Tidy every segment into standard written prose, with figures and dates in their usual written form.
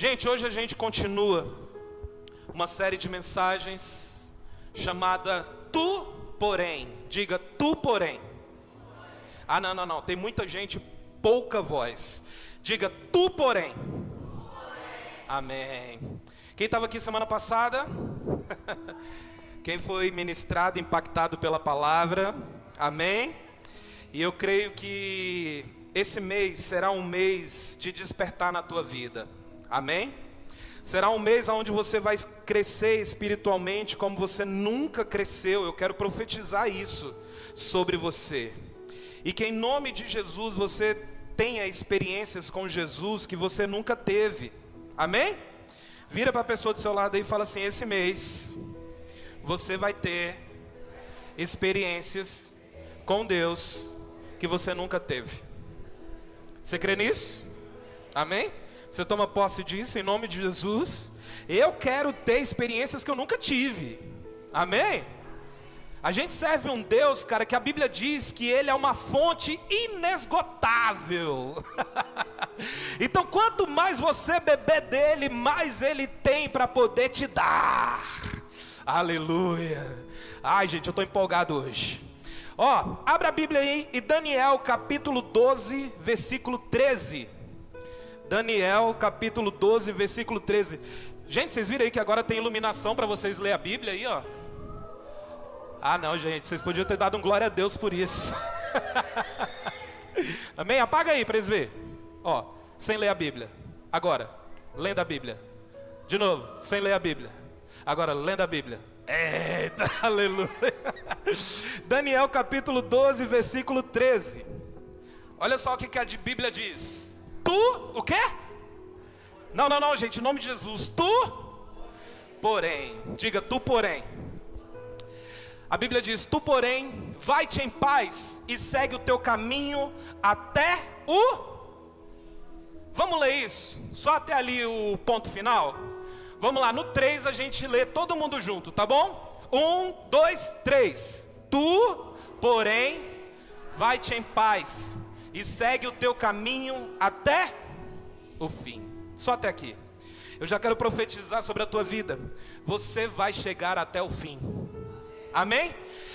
Gente, hoje a gente continua uma série de mensagens chamada Tu, Porém. Diga, Tu, Porém. Ah, não, tem muita gente, pouca voz. Diga, Tu, Porém. Amém. Quem estava aqui semana passada? Quem foi ministrado, impactado pela palavra? Amém. E eu creio que esse mês será um mês de despertar na tua vida. Amém? Será um mês onde você vai crescer espiritualmente como você nunca cresceu. Eu quero profetizar isso sobre você. E que em nome de Jesus você tenha experiências com Jesus que você nunca teve. Amém? Vira para a pessoa do seu lado aí e fala assim: esse mês você vai ter experiências com Deus que você nunca teve. Você crê nisso? Amém? Você toma posse disso em nome de Jesus? Eu quero ter experiências que eu nunca tive. Amém? A gente serve um Deus, cara, que a Bíblia diz que Ele é uma fonte inesgotável. Então quanto mais você beber dele, mais Ele tem para poder te dar. Aleluia. Ai, gente, eu estou empolgado hoje. Ó, abra a Bíblia aí em Daniel capítulo 12, versículo 13. Daniel capítulo 12, versículo 13. Gente, vocês viram aí que agora tem iluminação para vocês lerem a Bíblia aí, ó. Ah não, gente, vocês podiam ter dado um glória a Deus por isso. Amém? Apaga aí para eles verem. Ó, sem ler a Bíblia. Agora, lendo a Bíblia. De novo, sem ler a Bíblia. Agora, lendo a Bíblia. Eita, aleluia. Daniel capítulo 12, versículo 13. Olha só o que a Bíblia diz. Tu, o quê? Não, gente, em nome de Jesus. Tu, porém. Diga, tu, porém. A Bíblia diz, tu, porém, vai-te em paz e segue o teu caminho até o... Vamos ler isso? Só até ali o ponto final? Vamos lá, no 3 a gente lê todo mundo junto, tá bom? 1, 2, 3. Tu, porém, vai-te em paz e segue o teu caminho até o fim. Só até aqui. Eu já quero profetizar sobre a tua vida. Você vai chegar até o fim. Amém?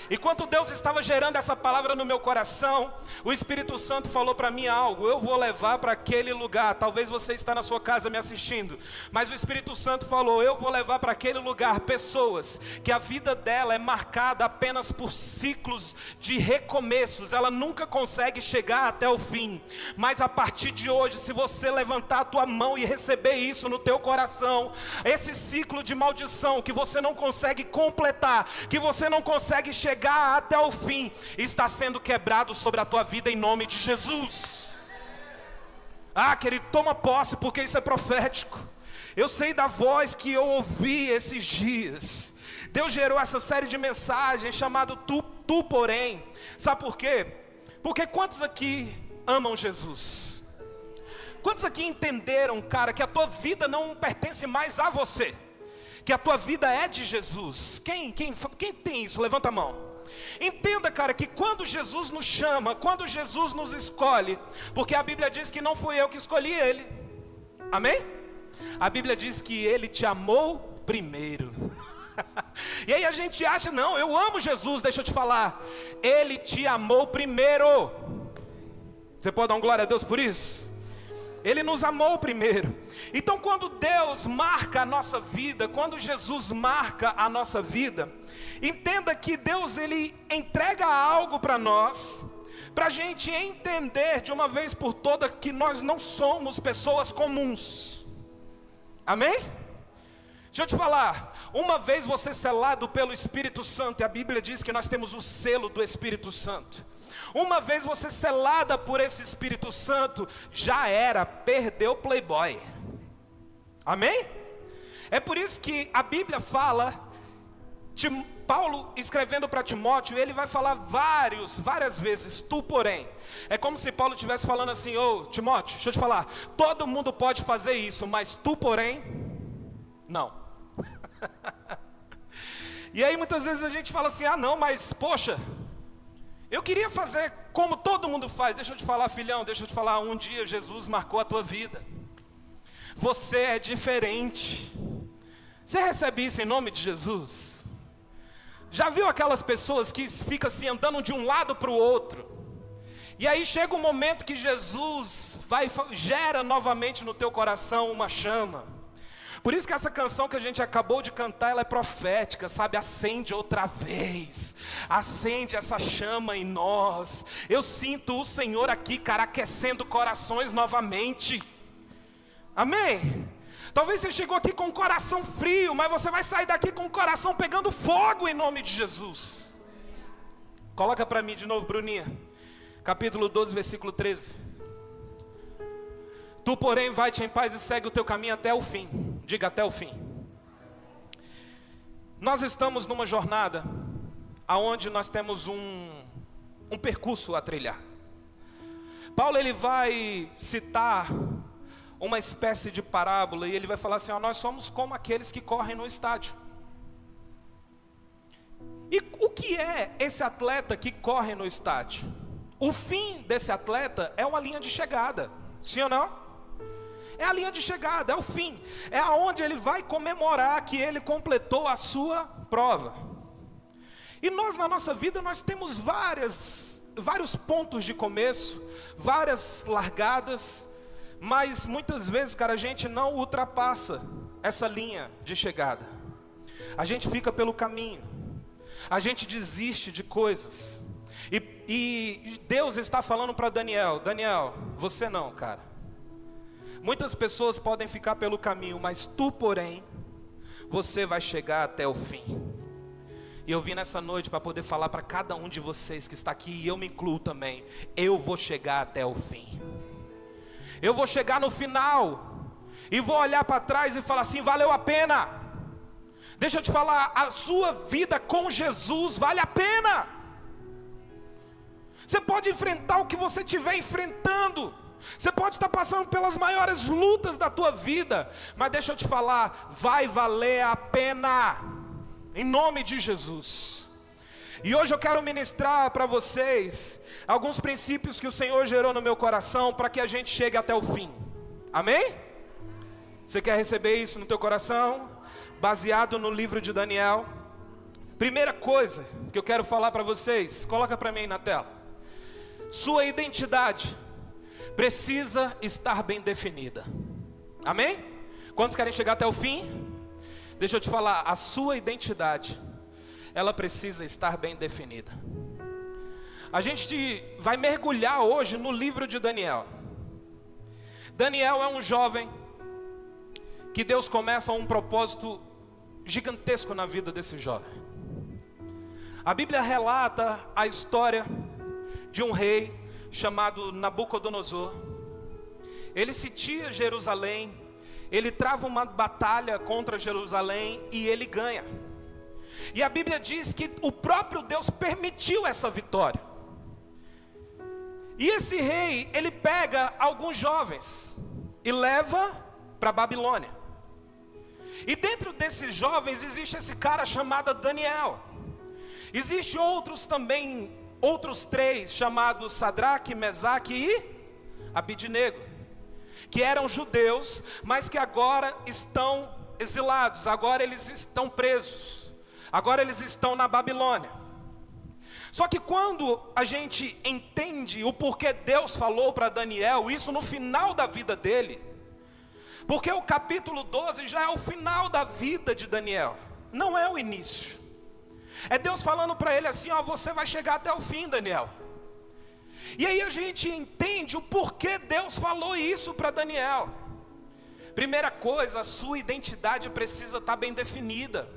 Enquanto Deus estava gerando essa palavra no meu coração, o Espírito Santo falou para mim algo. Eu vou levar para aquele lugar. Talvez você está na sua casa me assistindo, mas o Espírito Santo falou: eu vou levar para aquele lugar pessoas que a vida dela é marcada apenas por ciclos de recomeços. Ela nunca consegue chegar até o fim. Mas a partir de hoje, se você levantar a tua mão e receber isso no teu coração, esse ciclo de maldição que você não consegue completar, que você não consegue chegar até o fim, está sendo quebrado sobre a tua vida em nome de Jesus. Ah, querido, toma posse, porque isso é profético. Eu sei da voz que eu ouvi esses dias. Deus gerou essa série de mensagens chamada tu, porém. Sabe por quê? Porque quantos aqui amam Jesus? Quantos aqui entenderam, cara, que a tua vida não pertence mais a você, que a tua vida é de Jesus? Quem tem isso? Levanta a mão. Entenda, cara, que quando Jesus nos chama, quando Jesus nos escolhe, porque a Bíblia diz que não fui eu que escolhi Ele. Amém? A Bíblia diz que Ele te amou primeiro. E aí a gente acha, não, eu amo Jesus. Deixa eu te falar, Ele te amou primeiro. Você pode dar um glória a Deus por isso? Ele nos amou primeiro. Então quando Deus marca a nossa vida, quando Jesus marca a nossa vida, entenda que Deus, Ele entrega algo para nós, para a gente entender de uma vez por todas que nós não somos pessoas comuns. Amém? Deixa eu te falar, uma vez você selado pelo Espírito Santo, e a Bíblia diz que nós temos o selo do Espírito Santo. Uma vez você selada por esse Espírito Santo, já era, perdeu o playboy. Amém? É por isso que a Bíblia fala, Paulo escrevendo para Timóteo, ele vai falar várias vezes, tu porém. É como se Paulo estivesse falando assim: ô Timóteo, deixa eu te falar, todo mundo pode fazer isso, mas tu porém, não. E aí muitas vezes a gente fala assim: ah não, mas poxa, eu queria fazer como todo mundo faz. Deixa eu te falar, filhão, deixa eu te falar, um dia Jesus marcou a tua vida. Você é diferente. Você recebe isso em nome de Jesus? Já viu aquelas pessoas que ficam assim andando de um lado para o outro? E aí chega um momento que Jesus gera novamente no teu coração uma chama. Por isso que essa canção que a gente acabou de cantar, ela é profética, sabe? Acende outra vez, acende essa chama em nós. Eu sinto o Senhor aqui, cara, aquecendo corações novamente. Amém? Talvez você chegou aqui com o coração frio, mas você vai sair daqui com o coração pegando fogo em nome de Jesus. Coloca para mim de novo, Bruninha. Capítulo 12, versículo 13. Tu, porém, vai-te em paz e segue o teu caminho até o fim. Diga, até o fim. Nós estamos numa jornada aonde nós temos um percurso a trilhar. Paulo, ele vai citar uma espécie de parábola, e ele vai falar assim, ó, nós somos como aqueles que correm no estádio. E o que é esse atleta que corre no estádio? O fim desse atleta é uma linha de chegada, sim ou não? É a linha de chegada, é o fim. É aonde ele vai comemorar que ele completou a sua prova. E nós na nossa vida, nós temos vários pontos de começo, várias largadas, mas muitas vezes, cara, a gente não ultrapassa essa linha de chegada. A gente fica pelo caminho. A gente desiste de coisas. E Deus está falando para Daniel, Daniel, você não, cara. Muitas pessoas podem ficar pelo caminho, mas tu, porém, você vai chegar até o fim. E eu vim nessa noite para poder falar para cada um de vocês que está aqui, e eu me incluo também, eu vou chegar até o fim. Eu vou chegar no final, e vou olhar para trás e falar assim, valeu a pena. Deixa eu te falar, a sua vida com Jesus vale a pena. Você pode enfrentar o que você estiver enfrentando. Você pode estar passando pelas maiores lutas da tua vida, mas deixa eu te falar, vai valer a pena, em nome de Jesus. E hoje eu quero ministrar para vocês alguns princípios que o Senhor gerou no meu coração, para que a gente chegue até o fim, amém? Você quer receber isso no teu coração? Baseado no livro de Daniel. Primeira coisa que eu quero falar para vocês, coloca para mim aí na tela. Sua identidade precisa estar bem definida, amém? Quantos querem chegar até o fim? Deixa eu te falar, a sua identidade, ela precisa estar bem definida. A gente vai mergulhar hoje no livro de Daniel. Daniel é um jovem que Deus começa um propósito gigantesco na vida desse jovem. A Bíblia relata a história de um rei chamado Nabucodonosor. Ele sitia Jerusalém, ele trava uma batalha contra Jerusalém e ele ganha. E a Bíblia diz que o próprio Deus permitiu essa vitória. E esse rei, ele pega alguns jovens e leva para Babilônia. E dentro desses jovens existe esse cara chamado Daniel. Existem outros três chamados Sadraque, Mesaque e Abidnego, que eram judeus, mas que agora estão exilados, agora eles estão presos, agora eles estão na Babilônia. Só que quando a gente entende o porquê Deus falou para Daniel isso no final da vida dele, porque o capítulo 12 já é o final da vida de Daniel, não é o início. É Deus falando para ele assim, ó, você vai chegar até o fim, Daniel. E aí a gente entende o porquê Deus falou isso para Daniel. Primeira coisa, a sua identidade precisa estar bem definida.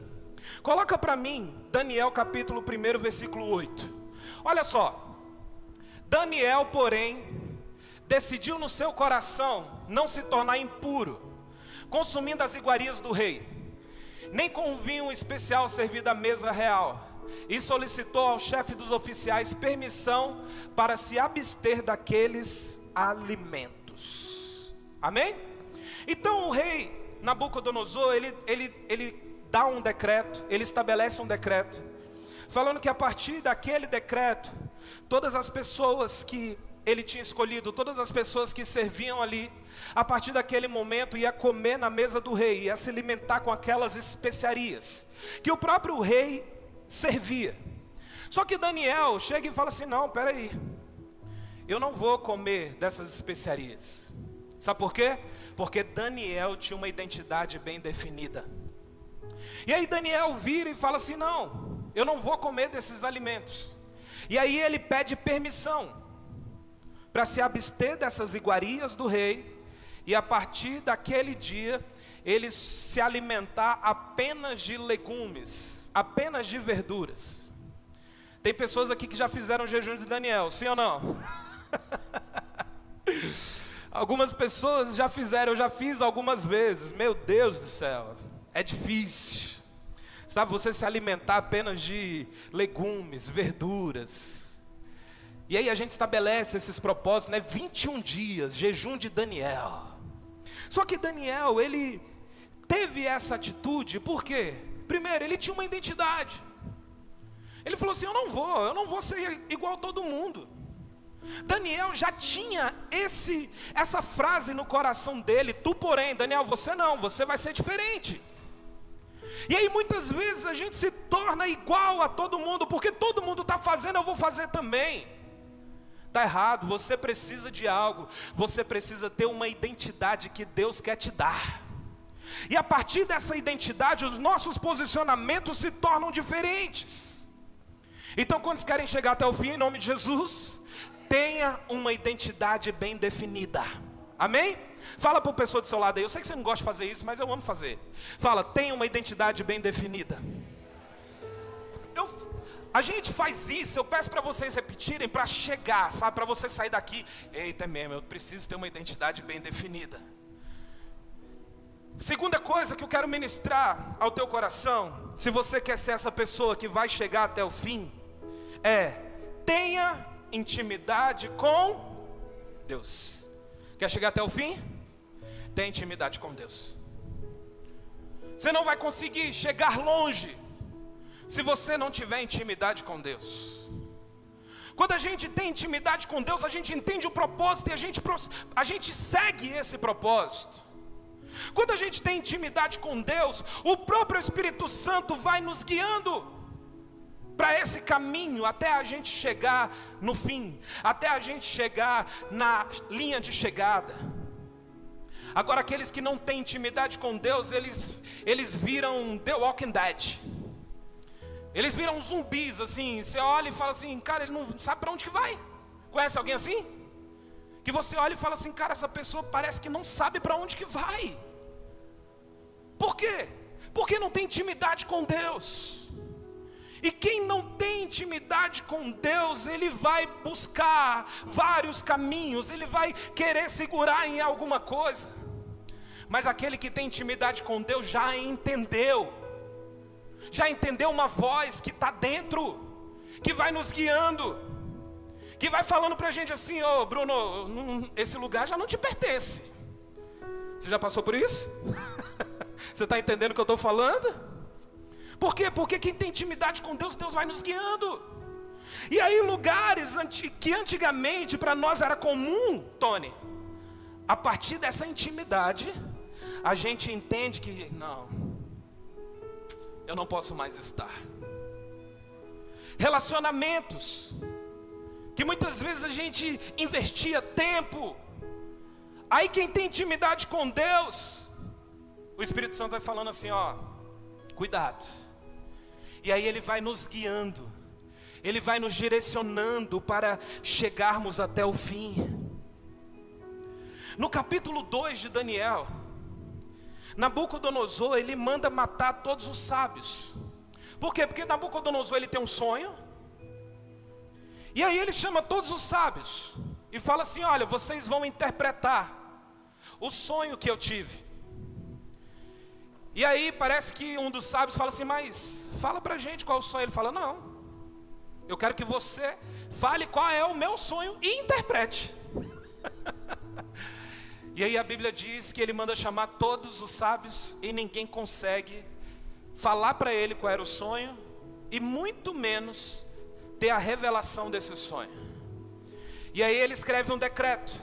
Coloca para mim, Daniel capítulo 1, versículo 8. Olha só. Daniel, porém, decidiu no seu coração não se tornar impuro, consumindo as iguarias do rei, nem com vinho especial servido à mesa real, e solicitou ao chefe dos oficiais permissão para se abster daqueles alimentos. Amém? Então o rei Nabucodonosor, ele dá um decreto, ele estabelece um decreto, falando que a partir daquele decreto, todas as pessoas que ele tinha escolhido todas as pessoas que serviam ali, a partir daquele momento ia comer na mesa do rei, ia se alimentar com aquelas especiarias que o próprio rei servia. Só que Daniel chega e fala assim: não, peraí, eu não vou comer dessas especiarias. Sabe por quê? Porque Daniel tinha uma identidade bem definida. E aí Daniel vira e fala assim: não, eu não vou comer desses alimentos. E aí ele pede permissão para se abster dessas iguarias do rei, e a partir daquele dia ele se alimentar apenas de legumes, apenas de verduras. Tem pessoas aqui que já fizeram jejum de Daniel, sim ou não? Algumas pessoas já fizeram, eu já fiz algumas vezes. Meu Deus do céu, é difícil. Sabe, você se alimentar apenas de legumes, verduras. E aí a gente estabelece esses propósitos, né? 21 dias, jejum de Daniel. Só que Daniel, ele teve essa atitude, por quê? Primeiro, ele tinha uma identidade. Ele falou assim: eu não vou ser igual a todo mundo. Daniel já tinha essa frase no coração dele: tu porém, Daniel, você não, você vai ser diferente. E aí muitas vezes a gente se torna igual a todo mundo, porque todo mundo está fazendo, eu vou fazer também. Está errado, você precisa de algo, você precisa ter uma identidade que Deus quer te dar. E a partir dessa identidade, os nossos posicionamentos se tornam diferentes. Então, quando querem chegar até o fim, em nome de Jesus, tenha uma identidade bem definida. Amém? Fala para a pessoa do seu lado aí: eu sei que você não gosta de fazer isso, mas eu amo fazer. Fala: tenha uma identidade bem definida. A gente faz isso, eu peço para vocês repetirem, para chegar, sabe? Para você sair daqui: eita, é mesmo, eu preciso ter uma identidade bem definida. Segunda coisa que eu quero ministrar ao teu coração, se você quer ser essa pessoa que vai chegar até o fim, tenha intimidade com Deus. Quer chegar até o fim? Tenha intimidade com Deus. Você não vai conseguir chegar longe se você não tiver intimidade com Deus. Quando a gente tem intimidade com Deus, a gente entende o propósito e a gente segue esse propósito. Quando a gente tem intimidade com Deus, o próprio Espírito Santo vai nos guiando para esse caminho, até a gente chegar no fim, até a gente chegar na linha de chegada. Agora, aqueles que não têm intimidade com Deus, eles viram The Walking Dead. Eles viram zumbis, assim. Você olha e fala assim: cara, ele não sabe para onde que vai. Conhece alguém assim? Que você olha e fala assim: cara, essa pessoa parece que não sabe para onde que vai. Por quê? Porque não tem intimidade com Deus. E quem não tem intimidade com Deus, ele vai buscar vários caminhos, ele vai querer segurar em alguma coisa. Mas aquele que tem intimidade com Deus já entendeu uma voz que está dentro, que vai nos guiando, que vai falando para a gente assim: ô Bruno, esse lugar já não te pertence. Você já passou por isso? Você está entendendo o que eu estou falando? Por quê? Porque quem tem intimidade com Deus, Deus vai nos guiando. E aí lugares que antigamente para nós era comum, Tony, a partir dessa intimidade, a gente entende que não, eu não posso mais estar. Relacionamentos que muitas vezes a gente investia tempo. Aí quem tem intimidade com Deus, o Espírito Santo vai falando assim: ó, cuidado. E aí ele vai nos guiando, ele vai nos direcionando para chegarmos até o fim. No capítulo 2 de Daniel, Nabucodonosor, ele manda matar todos os sábios. Por quê? Porque Nabucodonosor, ele tem um sonho. E aí ele chama todos os sábios e fala assim: olha, vocês vão interpretar o sonho que eu tive. E aí parece que um dos sábios fala assim: mas fala pra gente qual é o sonho. Ele fala: não, eu quero que você fale qual é o meu sonho e interprete. E aí a Bíblia diz que ele manda chamar todos os sábios e ninguém consegue falar para ele qual era o sonho, e muito menos ter a revelação desse sonho. E aí ele escreve um decreto.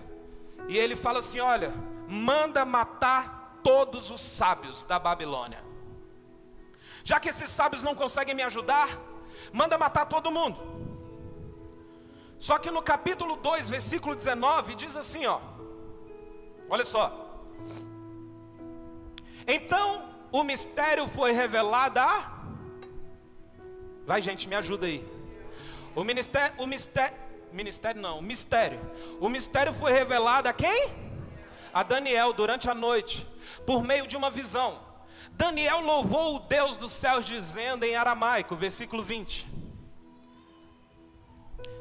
E ele fala assim, olha, manda matar todos os sábios da Babilônia. Já que esses sábios não conseguem me ajudar, manda matar todo mundo. Só que no capítulo 2, versículo 19, diz assim, ó. Olha só. Então o mistério foi revelado a... Vai, gente, me ajuda aí. O mistério foi revelado a quem? A Daniel durante a noite, por meio de uma visão. Daniel louvou o Deus dos céus dizendo em aramaico, versículo 20.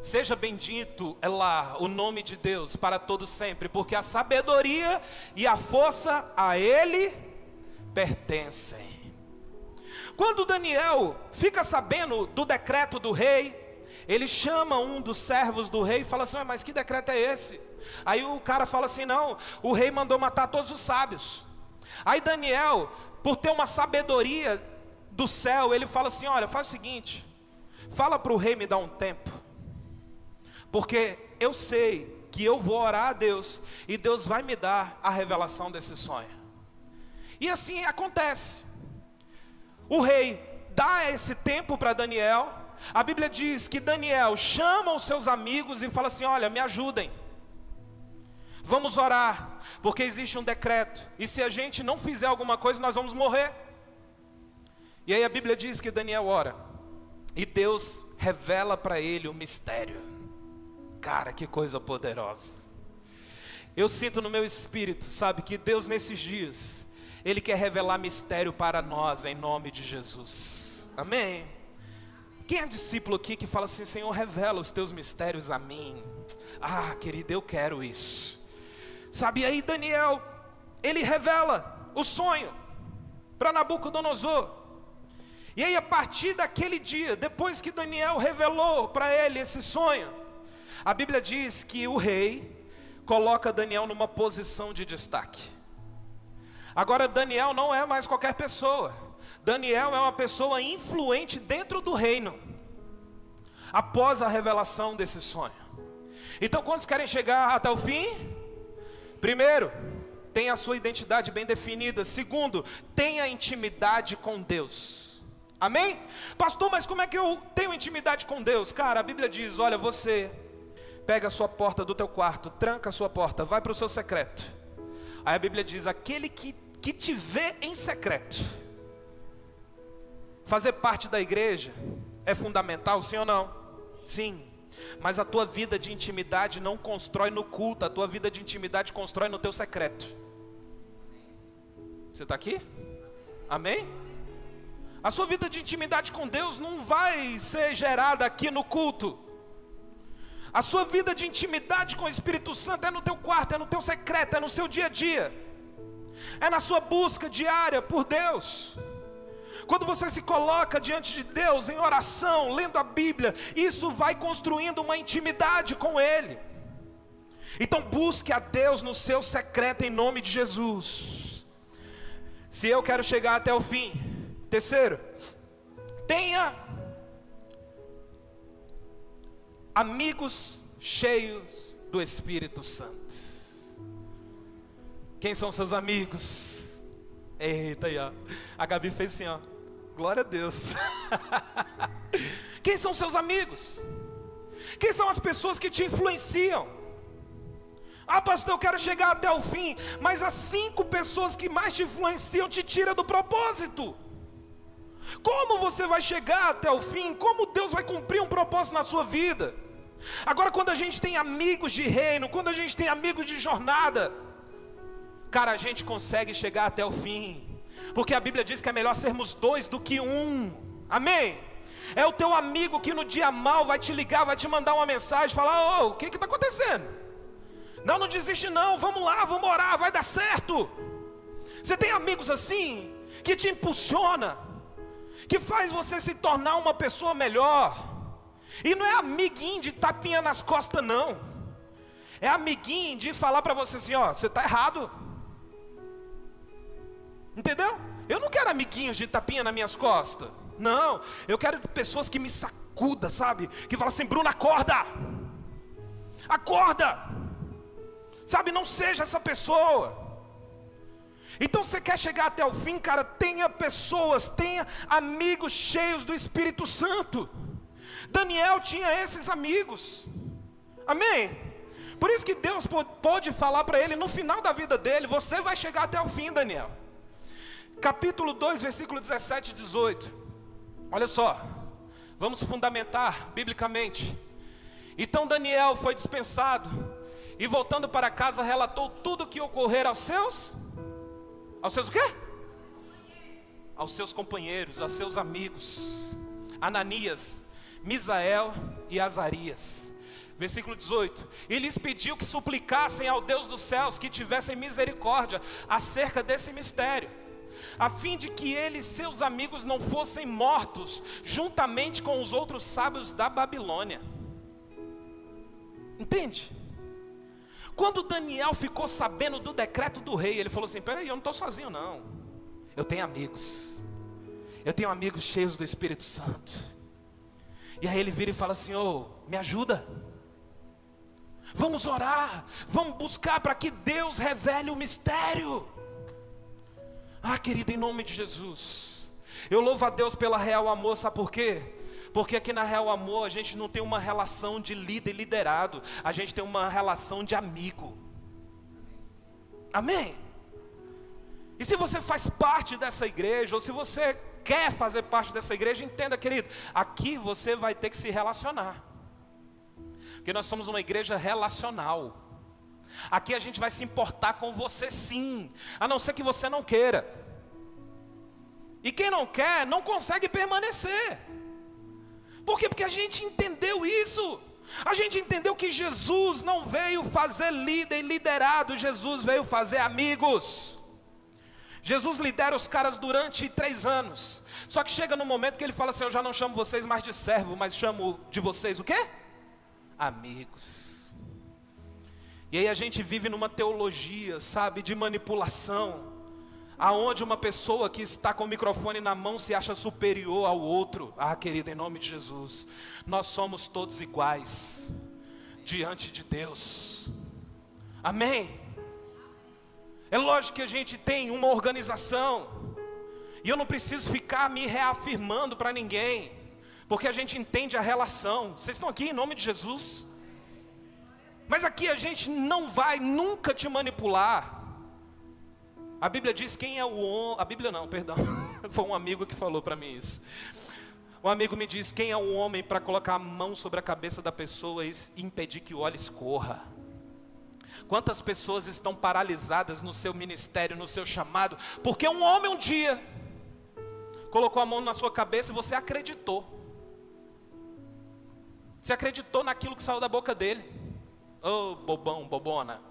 Seja bendito, Elá, o nome de Deus para todo sempre, porque a sabedoria e a força a Ele pertencem. Quando Daniel fica sabendo do decreto do rei, ele chama um dos servos do rei e fala assim, mas que decreto é esse? Aí o cara fala assim, não, o rei mandou matar todos os sábios. Aí Daniel, por ter uma sabedoria do céu, ele fala assim, olha, faz o seguinte, fala para o rei me dar um tempo, porque eu sei que eu vou orar a Deus, e Deus vai me dar a revelação desse sonho. E assim acontece. O rei dá esse tempo para Daniel. A Bíblia diz que Daniel chama os seus amigos e fala assim, olha, me ajudem. Vamos orar, porque existe um decreto. E se a gente não fizer alguma coisa, nós vamos morrer. E aí a Bíblia diz que Daniel ora. E Deus revela para ele o mistério. Cara, que coisa poderosa. Eu sinto no meu espírito, sabe, que Deus nesses dias... Ele quer revelar mistério para nós, em nome de Jesus. Amém? Quem é discípulo aqui que fala assim, Senhor, revela os teus mistérios a mim? Ah, querido, eu quero isso. Sabe, aí Daniel, ele revela o sonho para Nabucodonosor. E aí a partir daquele dia, depois que Daniel revelou para ele esse sonho, a Bíblia diz que o rei coloca Daniel numa posição de destaque. Agora Daniel não é mais qualquer pessoa. Daniel é uma pessoa influente dentro do reino, após a revelação desse sonho. Então quantos querem chegar até o fim? Primeiro, tenha a sua identidade bem definida. Segundo, tenha intimidade com Deus. Amém? Pastor, mas como é que eu tenho intimidade com Deus? Cara, a Bíblia diz, olha, você pega a sua porta do teu quarto, tranca a sua porta, vai para o seu secreto. Aí a Bíblia diz, aquele que te vê em secreto. Fazer parte da igreja é fundamental, sim ou não? Sim. Mas a tua vida de intimidade não constrói no culto, a tua vida de intimidade constrói no teu secreto. Você está aqui? Amém? A sua vida de intimidade com Deus não vai ser gerada aqui no culto. A sua vida de intimidade com o Espírito Santo é no teu quarto, é no teu secreto, é no seu dia a dia. É na sua busca diária por Deus. Quando você se coloca diante de Deus em oração, lendo a Bíblia, isso vai construindo uma intimidade com Ele. Então busque a Deus no seu secreto em nome de Jesus. Se eu quero chegar até o fim. Terceiro, tenha amigos cheios do Espírito Santo. Quem são seus amigos? Eita, aí ó, a Gabi fez assim ó, glória a Deus. Quem são seus amigos? Quem são as pessoas que te influenciam? Ah, pastor, eu quero chegar até o fim, mas as 5 pessoas que mais te influenciam te tiram do propósito. Como você vai chegar até o fim? Como Deus vai cumprir um propósito na sua vida? Agora, quando a gente tem amigos de reino, quando a gente tem amigos de jornada, cara, a gente consegue chegar até o fim, porque a Bíblia diz que é melhor sermos 2 do que 1. Amém? É o teu amigo que no dia mal vai te ligar, vai te mandar uma mensagem, falar, o que está acontecendo? Não desiste não, vamos lá, vamos orar, vai dar certo. Você tem amigos assim, que te impulsiona, que faz você se tornar uma pessoa melhor. E não é amiguinho de tapinha nas costas não. É amiguinho de falar para você assim, você está errado. Entendeu? Eu não quero amiguinhos de tapinha nas minhas costas. Não, eu quero pessoas que me sacudam, sabe? Que falam assim, Bruno, acorda. Acorda! Sabe, não seja essa pessoa. Então você quer chegar até o fim, cara, tenha pessoas, tenha amigos cheios do Espírito Santo. Daniel tinha esses amigos. Amém? Por isso que Deus pôde falar para ele no final da vida dele: você vai chegar até o fim, Daniel. Capítulo 2, versículo 17 e 18. Olha só, vamos fundamentar biblicamente. Então Daniel foi dispensado e, voltando para casa, relatou tudo o que ocorrera aos seus o quê? Aos seus companheiros, aos seus amigos, Ananias, Misael e Azarias. Versículo 18: e lhes pediu que suplicassem ao Deus dos céus que tivessem misericórdia acerca desse mistério, a fim de que ele e seus amigos não fossem mortos juntamente com os outros sábios da Babilônia. Entende? Quando Daniel ficou sabendo do decreto do rei, ele falou assim: peraí, eu não estou sozinho não, eu tenho amigos cheios do Espírito Santo. E aí ele vira e fala assim: ô, me ajuda, vamos orar, vamos buscar para que Deus revele o mistério. Ah, querido, em nome de Jesus, eu louvo a Deus pela Real Amor, sabe por quê? Porque aqui na Real Amor a gente não tem uma relação de líder e liderado, a gente tem uma relação de amigo. Amém? E se você faz parte dessa igreja, ou se você quer fazer parte dessa igreja, entenda, querido, aqui você vai ter que se relacionar, porque nós somos uma igreja relacional. Aqui a gente vai se importar com você sim, a não ser que você não queira. E quem não quer, não consegue permanecer. Por quê? Porque a gente entendeu isso. A gente entendeu que Jesus não veio fazer líder e liderado, Jesus veio fazer amigos. Jesus lidera os caras durante 3 anos. Só que chega no momento que ele fala assim: eu já não chamo vocês mais de servo, mas chamo de vocês o quê? Amigos. E aí a gente vive numa teologia, sabe, de manipulação, aonde uma pessoa que está com o microfone na mão se acha superior ao outro. Ah, querida, em nome de Jesus, nós somos todos iguais diante de Deus. Amém? É lógico que a gente tem uma organização, e eu não preciso ficar me reafirmando para ninguém, porque a gente entende a relação. Vocês estão aqui em nome de Jesus? Mas aqui a gente não vai nunca te manipular. A Bíblia diz quem é o homem. A Bíblia não, perdão. Foi um amigo que falou para mim isso. Um amigo me diz: quem é o homem para colocar a mão sobre a cabeça da pessoa e impedir que o óleo escorra? Quantas pessoas estão paralisadas no seu ministério, no seu chamado, porque um homem um dia colocou a mão na sua cabeça e você acreditou. Você acreditou naquilo que saiu da boca dele. Oh, bobão, bobona.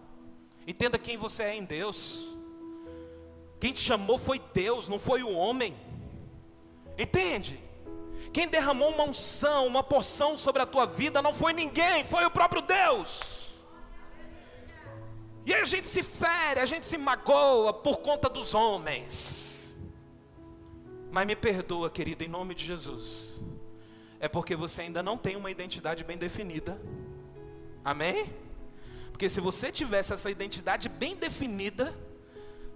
Entenda quem você é em Deus. Quem te chamou foi Deus, não foi o homem. Entende? Quem derramou uma unção, uma porção sobre a tua vida não foi ninguém, foi o próprio Deus. E aí a gente se fere, a gente se magoa por conta dos homens. Mas me perdoa, querida, em nome de Jesus. É porque você ainda não tem uma identidade bem definida. Amém? Porque se você tivesse essa identidade bem definida,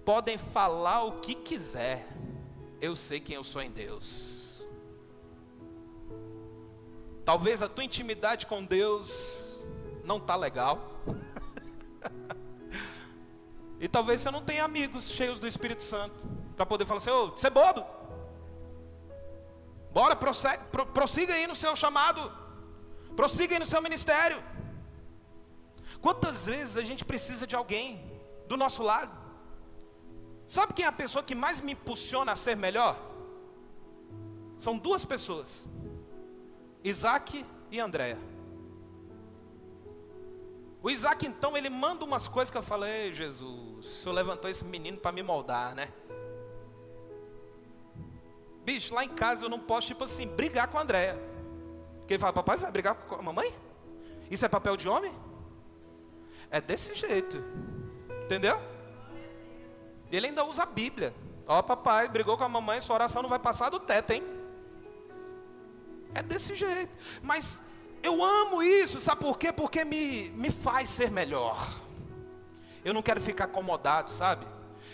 podem falar o que quiser, eu sei quem eu sou em Deus. Talvez a tua intimidade com Deus não está legal. E talvez você não tenha amigos cheios do Espírito Santo para poder falar assim: ô, você é bobo, bora, prossiga aí no seu chamado, prossiga aí no seu ministério. Quantas vezes a gente precisa de alguém do nosso lado? Sabe quem é a pessoa que mais me impulsiona a ser melhor? São 2 pessoas: Isaac e Andréa. O Isaac, então, ele manda umas coisas que eu falei: Jesus, o Senhor levantou esse menino para me moldar, né? Bicho, lá em casa eu não posso, tipo assim, brigar com a Andréa. Porque ele fala: papai vai brigar com a mamãe? Isso é papel de homem? É desse jeito, entendeu? Ele ainda usa a Bíblia. Ó, papai brigou com a mamãe, sua oração não vai passar do teto, hein? É desse jeito. Mas Eu amo isso, sabe por quê? Porque me faz ser melhor. Eu não quero ficar acomodado, sabe?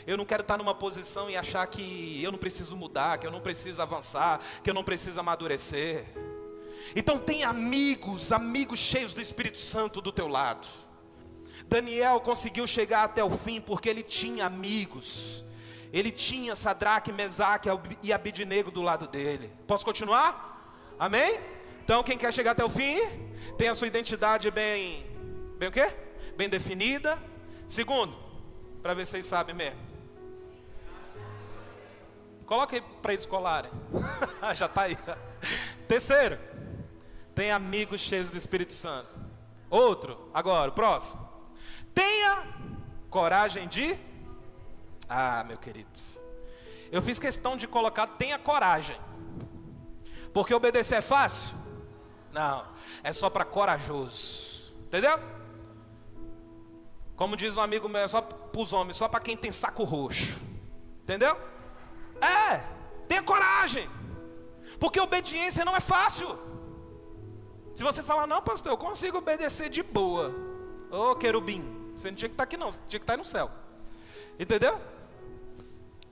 Eu não quero estar numa posição e achar que eu não preciso mudar, que eu não preciso avançar, que eu não preciso amadurecer. Então tem amigos cheios do Espírito Santo do teu lado. Daniel conseguiu chegar até o fim porque ele tinha amigos. Ele tinha Sadraque, Mesaque e Abidnego do lado dele. Posso continuar? Amém? Então quem quer chegar até o fim, tem a sua identidade bem o quê? Bem definida. Segundo, para ver se vocês sabem mesmo. Coloca aí para eles colarem. Já está aí. Terceiro, tem amigos cheios do Espírito Santo. Outro, agora, o próximo. Tenha coragem de... meu querido, eu fiz questão de colocar tenha coragem. Porque obedecer é fácil? Não, é só para corajoso. Entendeu? Como diz um amigo meu, é só para os homens, só para quem tem saco roxo. Entendeu? Tenha coragem. Porque obediência não é fácil. Se você falar, não pastor, eu consigo obedecer de boa. Ô querubim, você não tinha que estar aqui não, você tinha que estar aí no céu. Entendeu?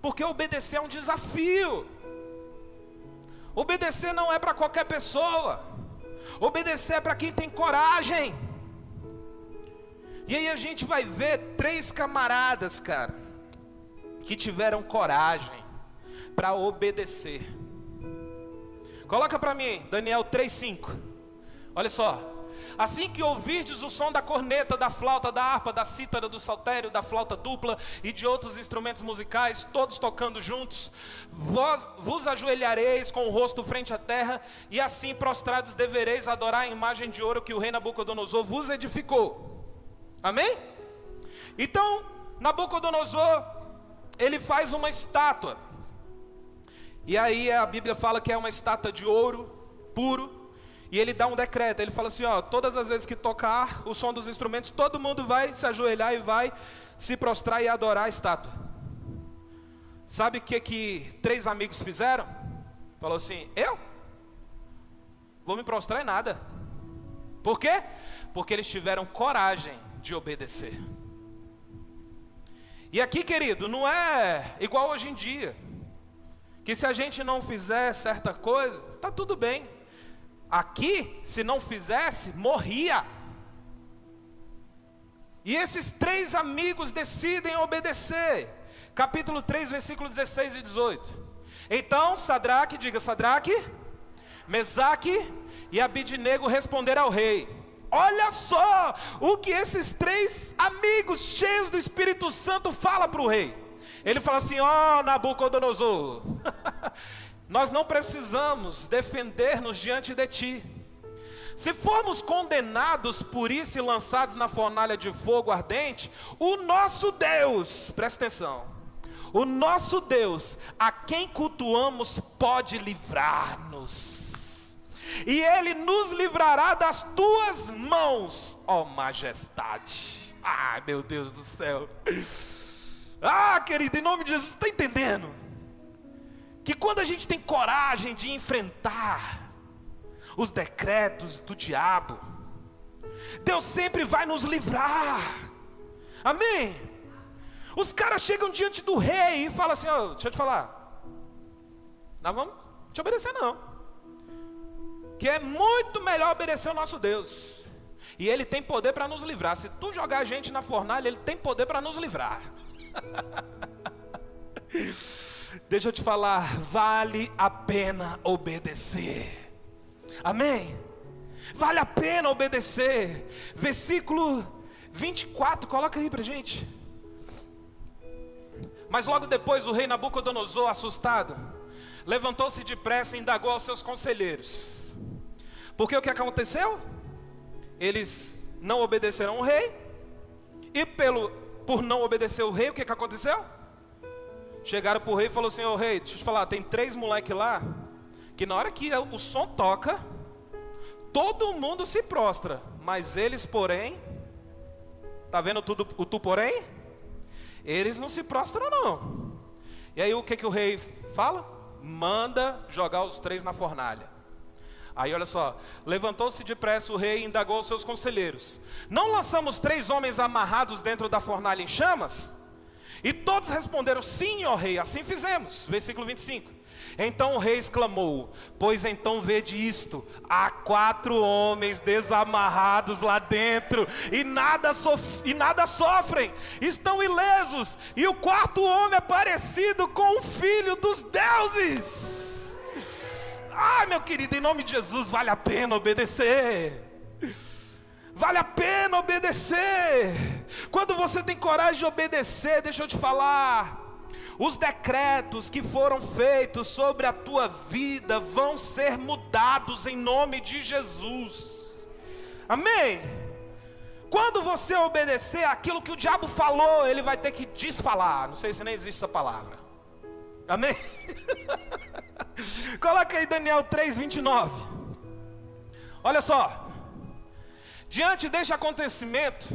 Porque obedecer é um desafio. Obedecer não é para qualquer pessoa. Obedecer é para quem tem coragem. E aí a gente vai ver 3 camaradas, cara, que tiveram coragem para obedecer. Coloca para mim, Daniel 3:5. Olha só. Assim que ouvirdes o som da corneta, da flauta, da harpa, da cítara, do saltério, da flauta dupla e de outros instrumentos musicais, todos tocando juntos, vós vos ajoelhareis com o rosto frente à terra, e assim prostrados devereis adorar a imagem de ouro que o rei Nabucodonosor vos edificou. Amém? Então, Nabucodonosor, ele faz uma estátua. E aí a Bíblia fala que é uma estátua de ouro puro. E ele dá um decreto, ele fala assim, todas as vezes que tocar o som dos instrumentos, todo mundo vai se ajoelhar e vai se prostrar e adorar a estátua. Sabe o que 3 amigos fizeram? Falou assim, eu? Vou me prostrar em nada. Por quê? Porque eles tiveram coragem de obedecer. E aqui, querido, não é igual hoje em dia, que se a gente não fizer certa coisa, tá tudo bem. Aqui, se não fizesse, morria. E esses 3 amigos decidem obedecer. Capítulo 3, versículos 16 e 18. Então Sadraque, diga Sadraque, Mesaque e Abidnego responderam ao rei. Olha só o que esses 3 amigos cheios do Espírito Santo falam para o rei. Ele fala assim, Nabucodonosor, nós não precisamos defender-nos diante de ti. Se formos condenados por isso e lançados na fornalha de fogo ardente, o nosso Deus, presta atenção, o nosso Deus, a quem cultuamos, pode livrar-nos. E Ele nos livrará das tuas mãos, ó majestade. Ai, meu Deus do céu. Querido, em nome de Jesus, está entendendo? Que quando a gente tem coragem de enfrentar os decretos do diabo, Deus sempre vai nos livrar. Amém? Os caras chegam diante do rei e falam assim, deixa eu te falar, nós vamos te obedecer não, que é muito melhor obedecer ao nosso Deus, e Ele tem poder para nos livrar. Se tu jogar a gente na fornalha, Ele tem poder para nos livrar. Deixa eu te falar, vale a pena obedecer. Amém? Vale a pena obedecer. Versículo 24, coloca aí pra gente. Mas logo depois o rei Nabucodonosor, assustado, levantou-se depressa e indagou aos seus conselheiros. Porque o que aconteceu? Eles não obedeceram o rei. E por não obedecer o rei, o que aconteceu? Chegaram para o rei e falaram assim, rei, deixa eu te falar, tem 3 moleques lá, que na hora que o som toca, todo mundo se prostra, mas eles porém, tá vendo o tu porém? Eles não se prostram não. E aí o que o rei fala? Manda jogar os 3 na fornalha. Aí olha só, levantou-se depressa o rei e indagou aos seus conselheiros: não lançamos 3 homens amarrados dentro da fornalha em chamas? E todos responderam: sim, ó rei, assim fizemos. Versículo 25. Então o rei exclamou: pois então vede isto, há 4 homens desamarrados lá dentro, e nada sofrem, estão ilesos, e o 4º homem é parecido com o filho dos deuses. Ah, meu querido, em nome de Jesus, vale a pena obedecer. Vale a pena obedecer. Quando você tem coragem de obedecer, deixa eu te falar, os decretos que foram feitos sobre a tua vida vão ser mudados em nome de Jesus. Amém? Quando você obedecer aquilo que o diabo falou, ele vai ter que desfalar. Não sei se nem existe essa palavra. Amém? Coloca aí Daniel 3:29. Olha só. Diante deste acontecimento,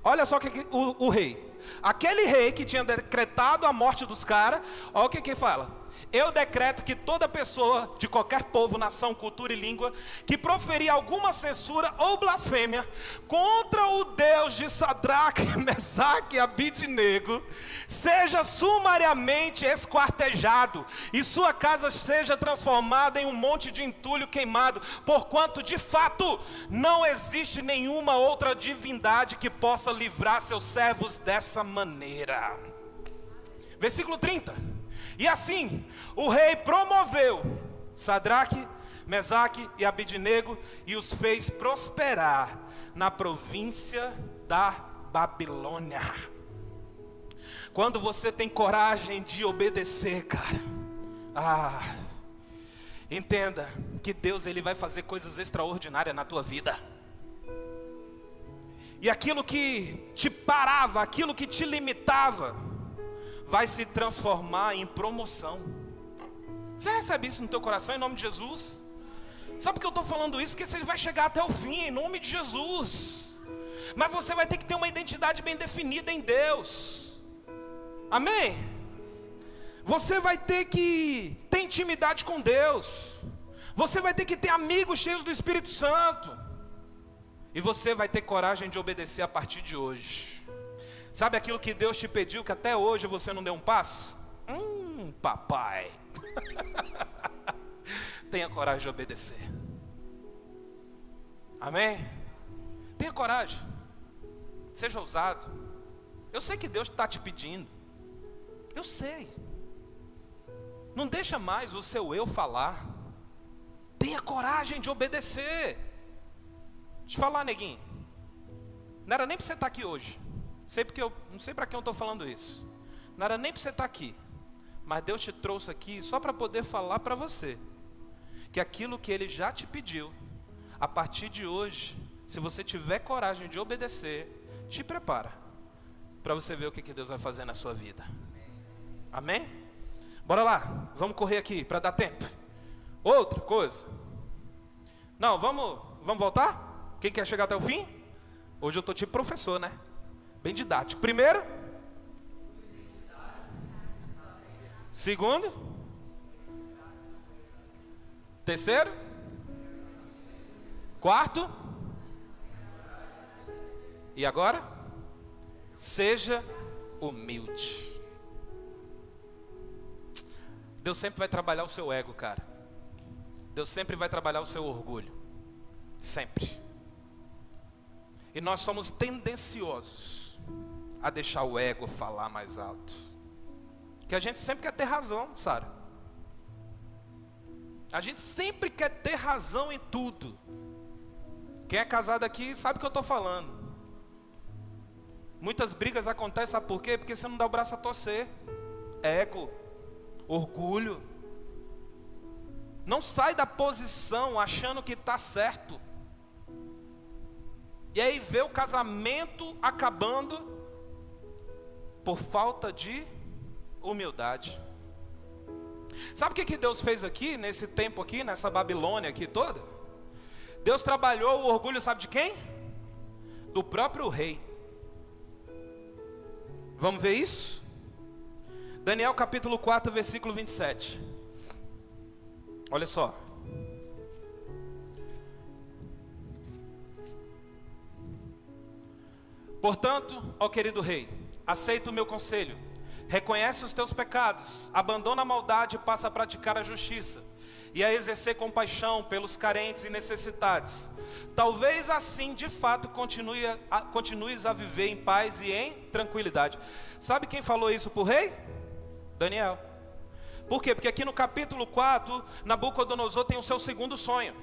olha só que o rei, aquele rei que tinha decretado a morte dos caras, olha o que fala: eu decreto que toda pessoa de qualquer povo, nação, cultura e língua que proferir alguma censura ou blasfêmia contra o Deus de Sadraque, Mesaque e Abidnego seja sumariamente esquartejado e sua casa seja transformada em um monte de entulho queimado, porquanto de fato não existe nenhuma outra divindade que possa livrar seus servos dessa maneira. Versículo 30. E assim, o rei promoveu Sadraque, Mesaque e Abidnego e os fez prosperar na província da Babilônia. Quando você tem coragem de obedecer, cara, entenda que Deus, Ele vai fazer coisas extraordinárias na tua vida. E aquilo que te parava, aquilo que te limitava, vai se transformar em promoção. Você recebe isso no teu coração em nome de Jesus? Sabe por que eu estou falando isso? Porque você vai chegar até o fim em nome de Jesus. Mas você vai ter que ter uma identidade bem definida em Deus. Amém? Você vai ter que ter intimidade com Deus. Você vai ter que ter amigos cheios do Espírito Santo. E você vai ter coragem de obedecer a partir de hoje. Sabe aquilo que Deus te pediu que até hoje você não deu um passo? Papai. Tenha coragem de obedecer. Amém? Tenha coragem. Seja ousado. Eu sei que Deus está te pedindo. Eu sei. Não deixa mais o seu eu falar. Tenha coragem de obedecer. Deixa eu falar, neguinho. Não era nem para você estar aqui hoje. Não sei para quem eu estou falando isso. Não era nem para você estar aqui. Mas Deus te trouxe aqui só para poder falar para você que aquilo que Ele já te pediu, a partir de hoje, se você tiver coragem de obedecer, te prepara para você ver o que Deus vai fazer na sua vida. Amém? Bora lá, vamos correr aqui para dar tempo. Outra coisa. Não, vamos voltar? Quem quer chegar até o fim? Hoje eu estou tipo professor, né? Bem didático. Primeiro. Segundo. Terceiro. Quarto. E agora? Seja humilde. Deus sempre vai trabalhar o seu ego, cara. Deus sempre vai trabalhar o seu orgulho. Sempre. E nós somos tendenciosos a deixar o ego falar mais alto. Que a gente sempre quer ter razão, Sara. A gente sempre quer ter razão em tudo. Quem é casado aqui sabe o que eu estou falando. Muitas brigas acontecem, sabe por quê? Porque você não dá o braço a torcer. Ego, orgulho. Não sai da posição achando que está certo. E aí vê o casamento acabando por falta de humildade. Sabe o que Deus fez aqui, nesse tempo aqui, nessa Babilônia aqui toda? Deus trabalhou o orgulho, sabe de quem? Do próprio rei. Vamos ver isso? Daniel capítulo 4, versículo 27. Olha só. Portanto, ó querido rei, aceita o meu conselho, reconhece os teus pecados, abandona a maldade e passa a praticar a justiça, e a exercer compaixão pelos carentes e necessitados. Talvez assim, de fato, continues a viver em paz e em tranquilidade. Sabe quem falou isso para o rei? Daniel. Por quê? Porque aqui no capítulo 4, Nabucodonosor tem o seu segundo sonho.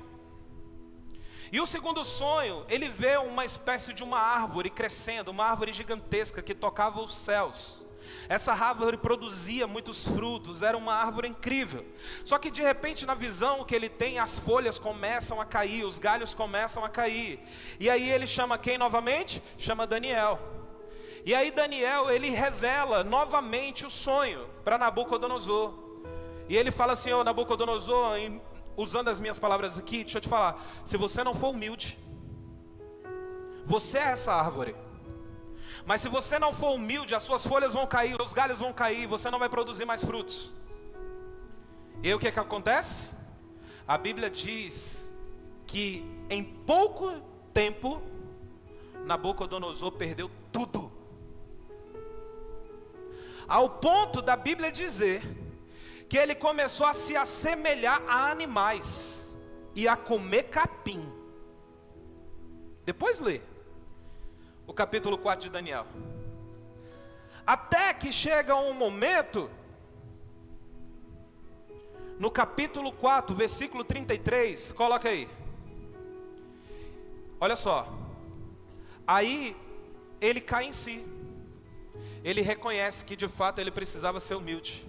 E o segundo sonho, ele vê uma espécie de uma árvore crescendo, uma árvore gigantesca que tocava os céus. Essa árvore produzia muitos frutos, era uma árvore incrível. Só que de repente, na visão que ele tem, as folhas começam a cair, os galhos começam a cair. E aí ele chama quem novamente? Chama Daniel. E aí Daniel, ele revela novamente o sonho para Nabucodonosor. E ele fala assim: ô Nabucodonosor, usando as minhas palavras aqui, deixa eu te falar, se você não for humilde, você é essa árvore. Mas se você não for humilde, as suas folhas vão cair, os galhos vão cair, você não vai produzir mais frutos. E aí o que acontece? A Bíblia diz que em pouco tempo, Nabucodonosor perdeu tudo. Ao ponto da Bíblia dizer que ele começou a se assemelhar a animais e a comer capim. Depois lê o capítulo 4 de Daniel. Até que chega um momento, no capítulo 4, versículo 33, coloca aí. Olha só. Aí ele cai em si. Ele reconhece que de fato ele precisava ser humilde.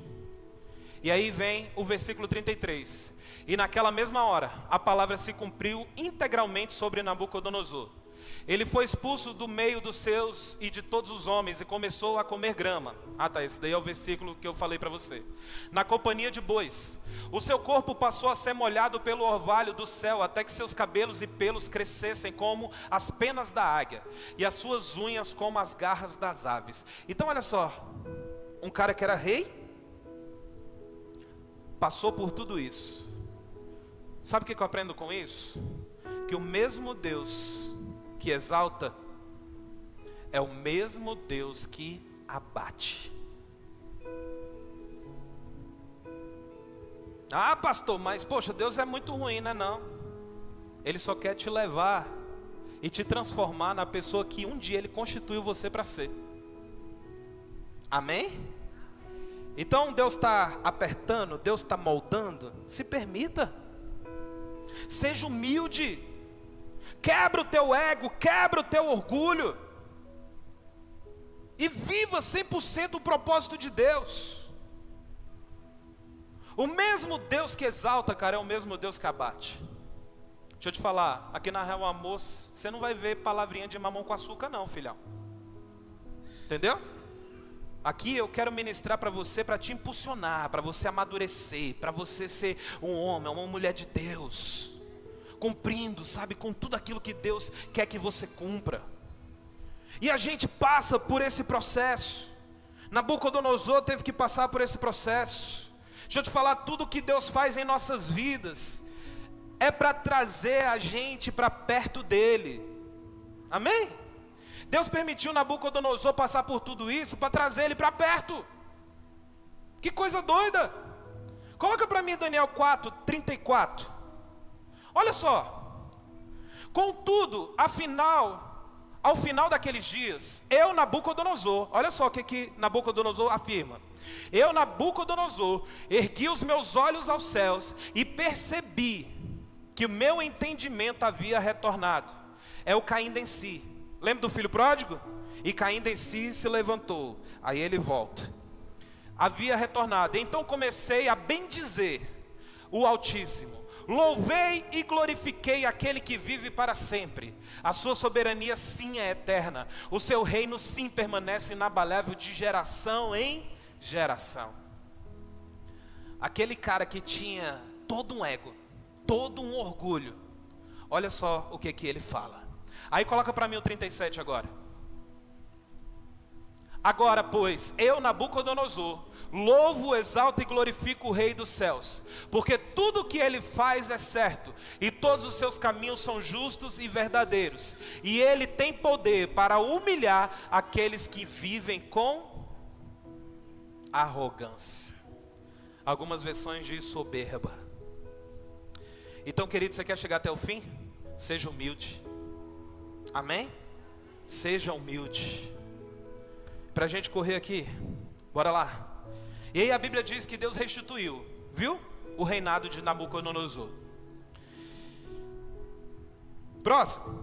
E aí vem o versículo 33. E naquela mesma hora, a palavra se cumpriu integralmente sobre Nabucodonosor. Ele foi expulso do meio dos seus e de todos os homens e começou a comer grama. Ah tá, esse daí é o versículo que eu falei para você. Na companhia de bois. O seu corpo passou a ser molhado pelo orvalho do céu, até que seus cabelos e pelos crescessem como as penas da águia, e as suas unhas como as garras das aves. Então olha só, um cara que era rei, passou por tudo isso. Sabe o que eu aprendo com isso? Que o mesmo Deus que exalta é o mesmo Deus que abate. Ah, pastor, mas poxa, Deus é muito ruim, né? Não. Ele só quer te levar e te transformar na pessoa que um dia Ele constituiu você para ser. Amém? Então Deus está apertando, Deus está moldando. Se permita. Seja humilde. Quebra o teu ego, quebra o teu orgulho. E viva 100% o propósito de Deus. O mesmo Deus que exalta, cara, é o mesmo Deus que abate. Deixa eu te falar, aqui na Real Amor, você não vai ver palavrinha de mamão com açúcar não, filhão. Entendeu? Aqui eu quero ministrar para você, para te impulsionar, para você amadurecer, para você ser um homem, uma mulher de Deus. Cumprindo, sabe, com tudo aquilo que Deus quer que você cumpra. E a gente passa por esse processo. Nabucodonosor teve que passar por esse processo. Deixa eu te falar, tudo que Deus faz em nossas vidas é para trazer a gente para perto dele. Amém? Deus permitiu Nabucodonosor passar por tudo isso para trazer ele para perto. Que coisa doida. Coloca para mim Daniel 4, 34. Olha só. Contudo, ao final daqueles dias, eu, Nabucodonosor, olha só o que Nabucodonosor afirma. Eu, Nabucodonosor, ergui os meus olhos aos céus e percebi que o meu entendimento havia retornado. É o caindo em si. Lembra do filho pródigo? E caindo em si se levantou. Aí ele volta. Havia retornado. Então comecei a bendizer o Altíssimo. Louvei e glorifiquei aquele que vive para sempre. A sua soberania sim é eterna. O seu reino sim permanece inabalável de geração em geração. Aquele cara que tinha todo um ego, todo um orgulho. Olha só o que ele fala. Aí coloca para mim o 37 agora. Agora, pois, eu, Nabucodonosor, louvo, exalto e glorifico o Rei dos céus, porque tudo o que ele faz é certo, e todos os seus caminhos são justos e verdadeiros, e ele tem poder para humilhar aqueles que vivem com arrogância. Algumas versões diz soberba. Então, querido, você quer chegar até o fim? Seja humilde. Amém? Seja humilde. Para a gente correr aqui, bora lá. E aí a Bíblia diz que Deus restituiu, viu? O reinado de Nabucodonosor. Próximo.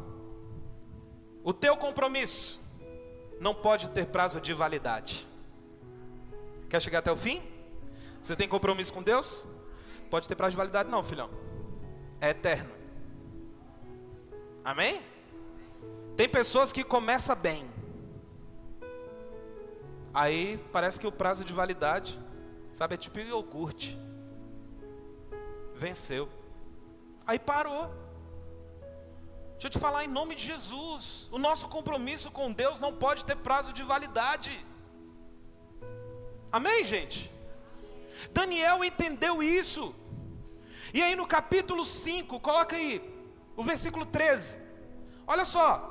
O teu compromisso não pode ter prazo de validade. Quer chegar até o fim? Você tem compromisso com Deus? Pode ter prazo de validade não, filhão. É eterno. Amém? Tem pessoas que começam bem. Aí parece que o prazo de validade, sabe, é tipo iogurte. Venceu. Aí parou. Deixa eu te falar em nome de Jesus. O nosso compromisso com Deus não pode ter prazo de validade. Amém, gente? Daniel entendeu isso. E aí no capítulo 5, coloca aí, o versículo 13. Olha só.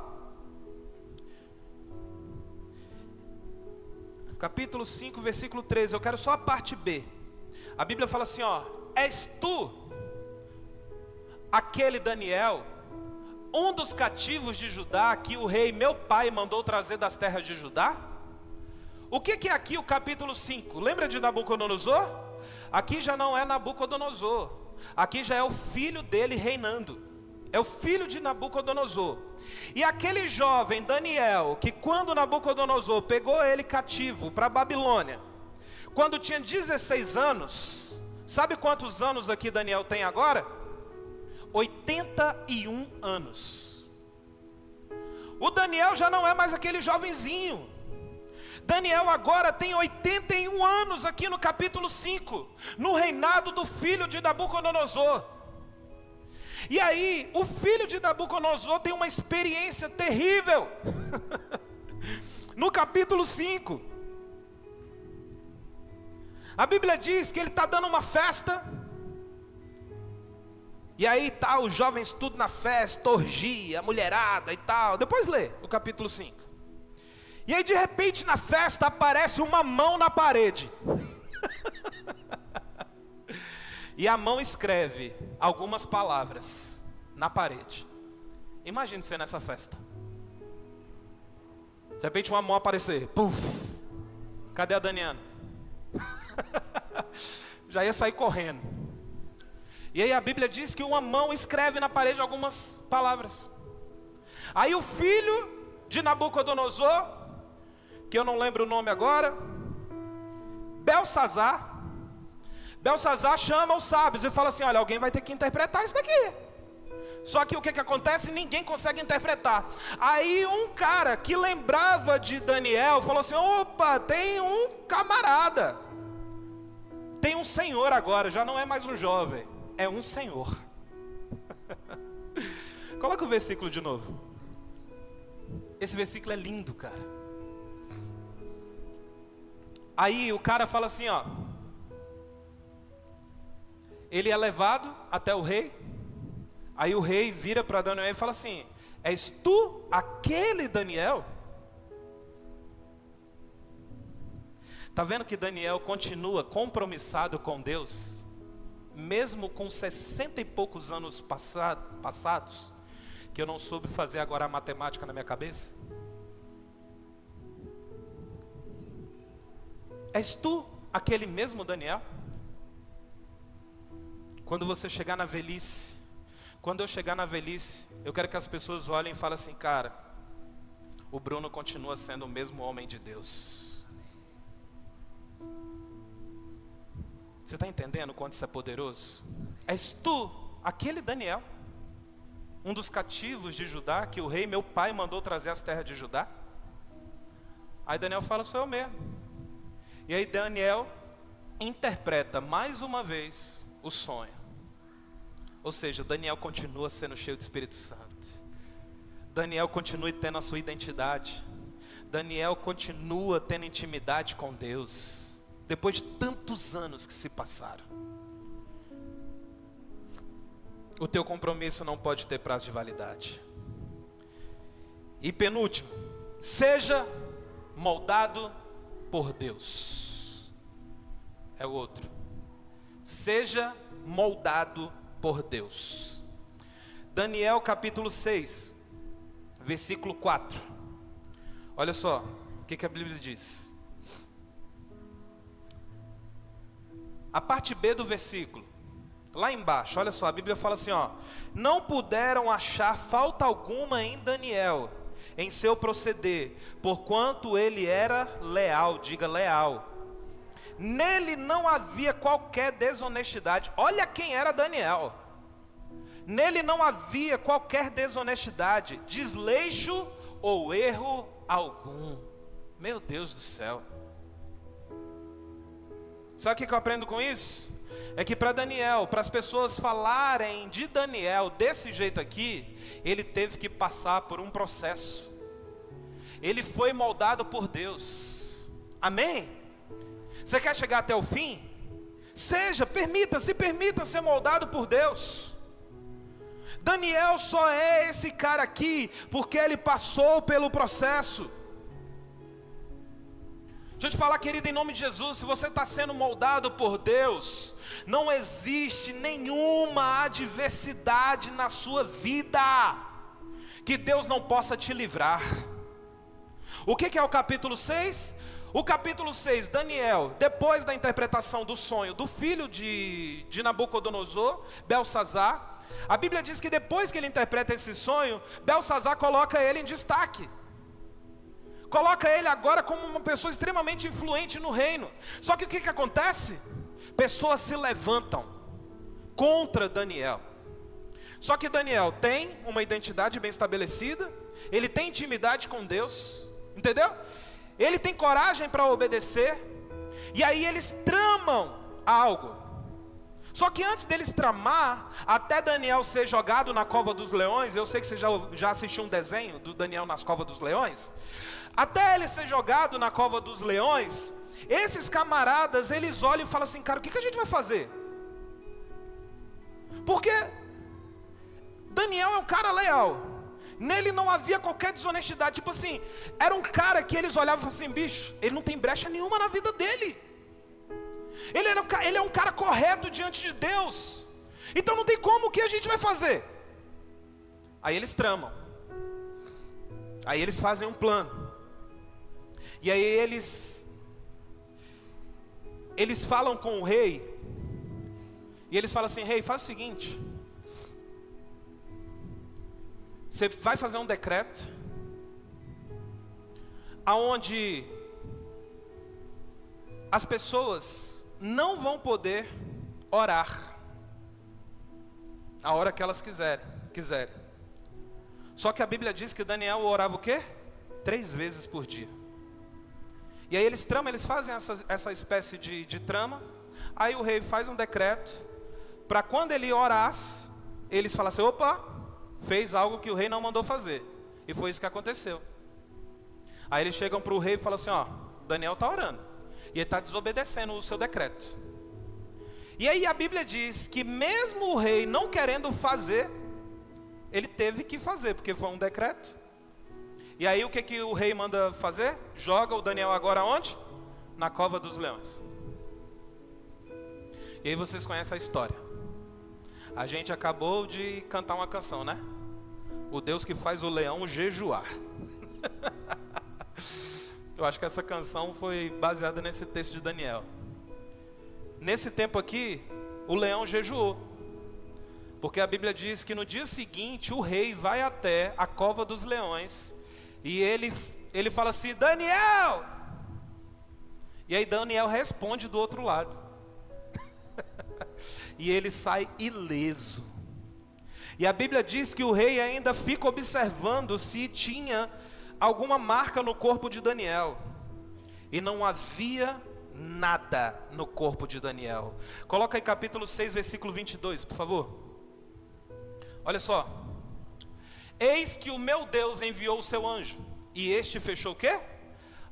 Capítulo 5, versículo 13, eu quero só a parte B. A Bíblia fala assim, ó: és tu, aquele Daniel, um dos cativos de Judá, que o rei meu pai mandou trazer das terras de Judá? O que é aqui o capítulo 5? Lembra de Nabucodonosor? Aqui já não é Nabucodonosor, aqui já é o filho dele reinando. É o filho de Nabucodonosor. E aquele jovem Daniel, que quando Nabucodonosor pegou ele cativo para a Babilônia, quando tinha 16 anos, sabe quantos anos aqui Daniel tem agora? 81 anos. O Daniel já não é mais aquele jovenzinho. Daniel agora tem 81 anos aqui no capítulo 5, no reinado do filho de Nabucodonosor. E aí, o filho de Nabucodonosor tem uma experiência terrível. No capítulo 5, a Bíblia diz que ele está dando uma festa. E aí tá os jovens tudo na festa, orgia, mulherada e tal. Depois lê o capítulo 5. E aí de repente na festa aparece uma mão na parede. E a mão escreve algumas palavras na parede. Imagine você nessa festa. De repente uma mão aparecer. Puf! Cadê a Daniana? Já ia sair correndo. E aí a Bíblia diz que uma mão escreve na parede algumas palavras. Aí o filho de Nabucodonosor, que eu não lembro o nome agora, Belsazar chama os sábios e fala assim: olha, alguém vai ter que interpretar isso daqui. Só que o que acontece? Ninguém consegue interpretar. Aí um cara que lembrava de Daniel falou assim: opa, tem um camarada, tem um senhor agora, já não é mais um jovem, é um senhor. Coloca o versículo de novo. Esse versículo é lindo, cara. Aí o cara fala assim, ó: ele é levado até o rei. Aí o rei vira para Daniel e fala assim: és tu aquele Daniel? Está vendo que Daniel continua compromissado com Deus, mesmo com 60 e poucos anos passados, que eu não soube fazer agora a matemática na minha cabeça? És tu aquele mesmo Daniel? Quando você chegar na velhice, quando eu chegar na velhice, eu quero que as pessoas olhem e falem assim: cara, o Bruno continua sendo o mesmo homem de Deus. Você está entendendo o quanto isso é poderoso? És tu aquele Daniel, um dos cativos de Judá, que o rei meu pai mandou trazer as terras de Judá? Aí Daniel fala: sou eu mesmo. E aí Daniel interpreta mais uma vez o sonho. Ou seja, Daniel continua sendo cheio do Espírito Santo. Daniel continua tendo a sua identidade. Daniel continua tendo intimidade com Deus, depois de tantos anos que se passaram. O teu compromisso não pode ter prazo de validade. E penúltimo, seja moldado por Deus. É o outro. Seja moldado por Deus. Daniel capítulo 6, versículo 4. Olha só, o que a Bíblia diz. A parte B do versículo, lá embaixo, olha só, a Bíblia fala assim, ó: não puderam achar falta alguma em Daniel, em seu proceder, porquanto ele era leal, diga leal. Nele não havia qualquer desonestidade. Olha quem era Daniel. Nele não havia qualquer desonestidade, desleixo ou erro algum. Meu Deus do céu. Sabe o que eu aprendo com isso? É que para Daniel, para as pessoas falarem de Daniel desse jeito aqui, ele teve que passar por um processo. Ele foi moldado por Deus. Amém? Você quer chegar até o fim? Se permita ser moldado por Deus. Daniel só é esse cara aqui porque ele passou pelo processo. Deixa eu te falar, querido, em nome de Jesus, se você está sendo moldado por Deus, não existe nenhuma adversidade na sua vida que Deus não possa te livrar. O que é o capítulo 6? O capítulo 6, Daniel, depois da interpretação do sonho do filho de Nabucodonosor, Belsazar, a Bíblia diz que depois que ele interpreta esse sonho, Belsazar coloca ele em destaque. Coloca ele agora como uma pessoa extremamente influente no reino. Só que o que acontece? Pessoas se levantam contra Daniel. Só que Daniel tem uma identidade bem estabelecida, ele tem intimidade com Deus, entendeu? Ele tem coragem para obedecer, e aí eles tramam algo. Só que antes deles tramar, até Daniel ser jogado na cova dos leões, eu sei que você já assistiu um desenho do Daniel nas covas dos leões. Até ele ser jogado na cova dos leões, esses camaradas, eles olham e falam assim, cara, o que a gente vai fazer? Porque Daniel é um cara leal, nele não havia qualquer desonestidade, tipo assim, era um cara que eles olhavam e falavam assim, bicho, ele não tem brecha nenhuma na vida dele. Ele é um cara correto diante de Deus. Então não tem como, o que a gente vai fazer? Aí eles tramam. Aí eles fazem um plano. E aí eles falam com o rei. E eles falam assim, rei, faz o seguinte. Você vai fazer um decreto aonde as pessoas não vão poder orar a hora que elas quiserem. Só que a Bíblia diz que Daniel orava o quê? 3 vezes por dia. E aí eles tramam, eles fazem essa espécie de trama. Aí o rei faz um decreto para quando ele orasse, eles falassem, opa, fez algo que o rei não mandou fazer. E foi isso que aconteceu. Aí eles chegam para o rei e falam assim, ó, Daniel está orando e ele está desobedecendo o seu decreto. E aí a Bíblia diz que mesmo o rei não querendo fazer, ele teve que fazer, porque foi um decreto. E aí o que o rei manda fazer? Joga o Daniel agora onde? Na cova dos leões. E aí vocês conhecem a história. A gente acabou de cantar uma canção, né? O Deus que faz o leão jejuar. Eu acho que essa canção foi baseada nesse texto de Daniel. Nesse tempo aqui, o leão jejuou. Porque a Bíblia diz que no dia seguinte o rei vai até a cova dos leões e ele fala assim, Daniel! E aí Daniel responde do outro lado. E ele sai ileso. E a Bíblia diz que o rei ainda fica observando se tinha alguma marca no corpo de Daniel. E não havia nada no corpo de Daniel. Coloca aí capítulo 6, versículo 22, por favor. Olha só. Eis que o meu Deus enviou o seu anjo, e este fechou o quê?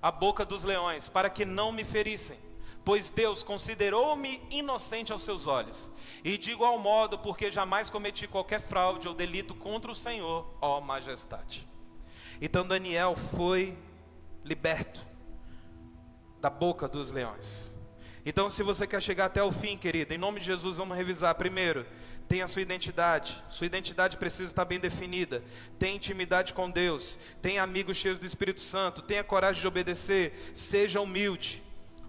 a boca dos leões, para que não me ferissem. Pois Deus considerou-me inocente aos seus olhos. E de igual modo, porque jamais cometi qualquer fraude ou delito contra o Senhor, ó majestade. Então Daniel foi liberto da boca dos leões. Então, se você quer chegar até o fim, querido, em nome de Jesus, vamos revisar. Primeiro, tenha a sua identidade. Sua identidade precisa estar bem definida. Tenha intimidade com Deus. Tenha amigos cheios do Espírito Santo. Tenha coragem de obedecer. Seja humilde.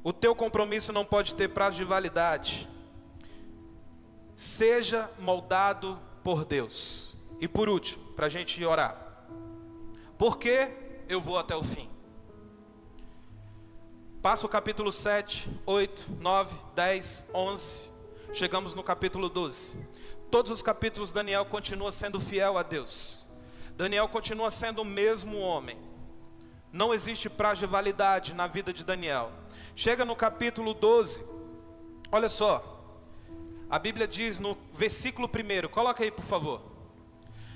O teu compromisso não pode ter prazo de validade. Seja moldado por Deus. E por último, para a gente orar. Por que eu vou até o fim? Passa o capítulo 7, 8, 9, 10, 11. Chegamos no capítulo 12. Todos os capítulos Daniel continua sendo fiel a Deus. Daniel continua sendo o mesmo homem. Não existe prazo de validade na vida de Daniel. Chega no capítulo 12. Olha só. A Bíblia diz no versículo 1. Coloca aí, por favor.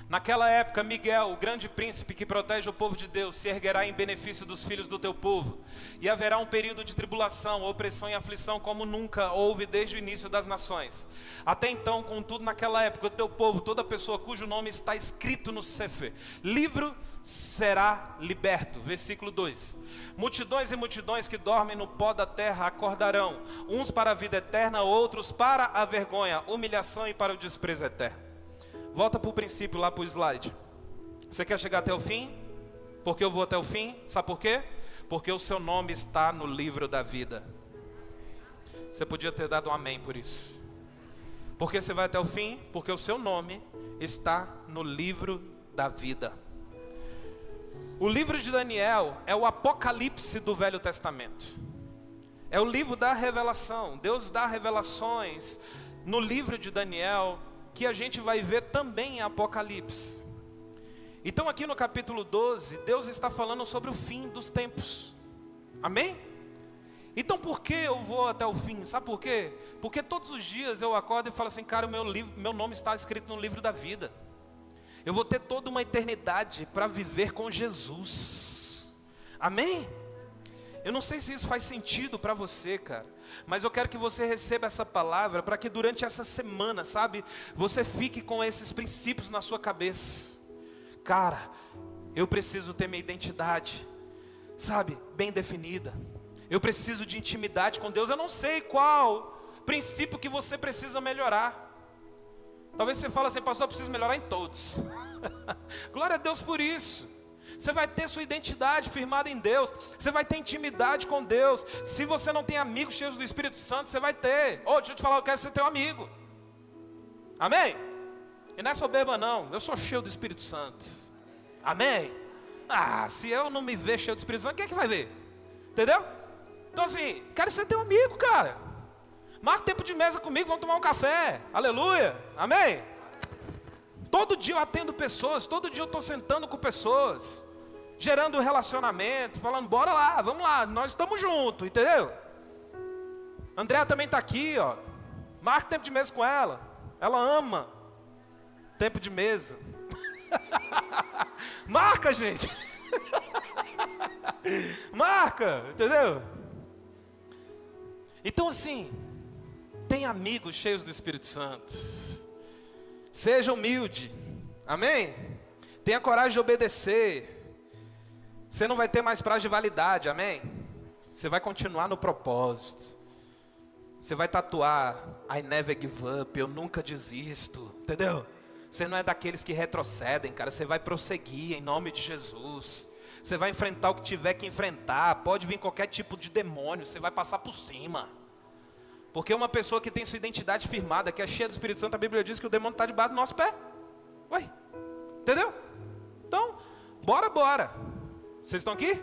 Naquela época, Miguel, o grande príncipe que protege o povo de Deus, se erguerá em benefício dos filhos do teu povo. E haverá um período de tribulação, opressão e aflição como nunca houve desde o início das nações. Até então, contudo, naquela época, o teu povo, toda pessoa cujo nome está escrito no Sefer, livro, será liberto. Versículo 2. Multidões e multidões que dormem no pó da terra acordarão, uns para a vida eterna, outros para a vergonha, humilhação e para o desprezo eterno. Volta para o princípio, lá para o slide. Você quer chegar até o fim? Porque eu vou até o fim. Sabe por quê? Porque o seu nome está no livro da vida. Você podia ter dado um amém por isso. Porque você vai até o fim? Porque o seu nome está no livro da vida. O livro de Daniel é o apocalipse do Velho Testamento. É o livro da revelação. Deus dá revelações no livro de Daniel, que a gente vai ver também em Apocalipse. Então aqui no capítulo 12, Deus está falando sobre o fim dos tempos. Amém? Então por que eu vou até o fim? Sabe por quê? Porque todos os dias eu acordo e falo assim, cara, meu nome está escrito no livro da vida. Eu vou ter toda uma eternidade para viver com Jesus. Amém? Eu não sei se isso faz sentido para você, cara. Mas eu quero que você receba essa palavra para que durante essa semana, sabe, você fique com esses princípios na sua cabeça. Cara, eu preciso ter minha identidade, sabe, bem definida. Eu preciso de intimidade com Deus. Eu não sei qual princípio que você precisa melhorar. Talvez você fale assim, pastor, eu preciso melhorar em todos. Glória a Deus por isso. Você vai ter sua identidade firmada em Deus. Você vai ter intimidade com Deus. Se você não tem amigos cheios do Espírito Santo, você vai ter. Deixa eu te falar, eu quero ser teu amigo. Amém? E não é soberba não, eu sou cheio do Espírito Santo. Amém? Se eu não me ver cheio do Espírito Santo, quem é que vai ver? Entendeu? Então assim, quero ser teu amigo, cara. Marca tempo de mesa comigo, vamos tomar um café. Aleluia. Amém? Todo dia eu atendo pessoas, todo dia eu estou sentando com pessoas, gerando um relacionamento, falando, bora lá, vamos lá, nós estamos juntos, entendeu? Andréa também está aqui, ó. Marca tempo de mesa com ela. Ela ama tempo de mesa. Marca, gente. Marca, entendeu? Então assim, tem amigos cheios do Espírito Santo. Seja humilde, amém? Tenha coragem de obedecer. Você não vai ter mais prazo de validade, amém? Você vai continuar no propósito. Você vai tatuar, I never give up, eu nunca desisto, entendeu? Você não é daqueles que retrocedem, cara. Você vai prosseguir em nome de Jesus. Você vai enfrentar o que tiver que enfrentar. Pode vir qualquer tipo de demônio, você vai passar por cima. Porque uma pessoa que tem sua identidade firmada, que é cheia do Espírito Santo, a Bíblia diz que o demônio está debaixo do nosso pé. Ué, entendeu? Então, bora. Vocês estão aqui?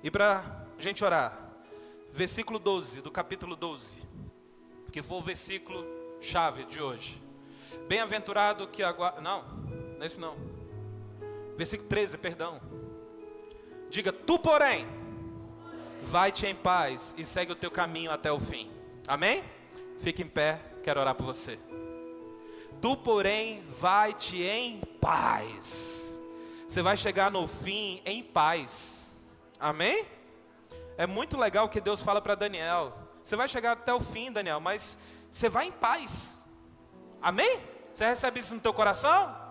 E para a gente orar, versículo 12, do capítulo 12, que foi o versículo chave de hoje. Bem-aventurado que aguarda... Não é esse não. Versículo 13, perdão. Diga, tu porém... vai-te em paz e segue o teu caminho até o fim. Amém? Fique em pé, quero orar por você. Tu, porém, vai-te em paz. Você vai chegar no fim em paz. Amém? É muito legal que Deus fala para Daniel. Você vai chegar até o fim, Daniel, mas você vai em paz. Amém? Você recebe isso no teu coração?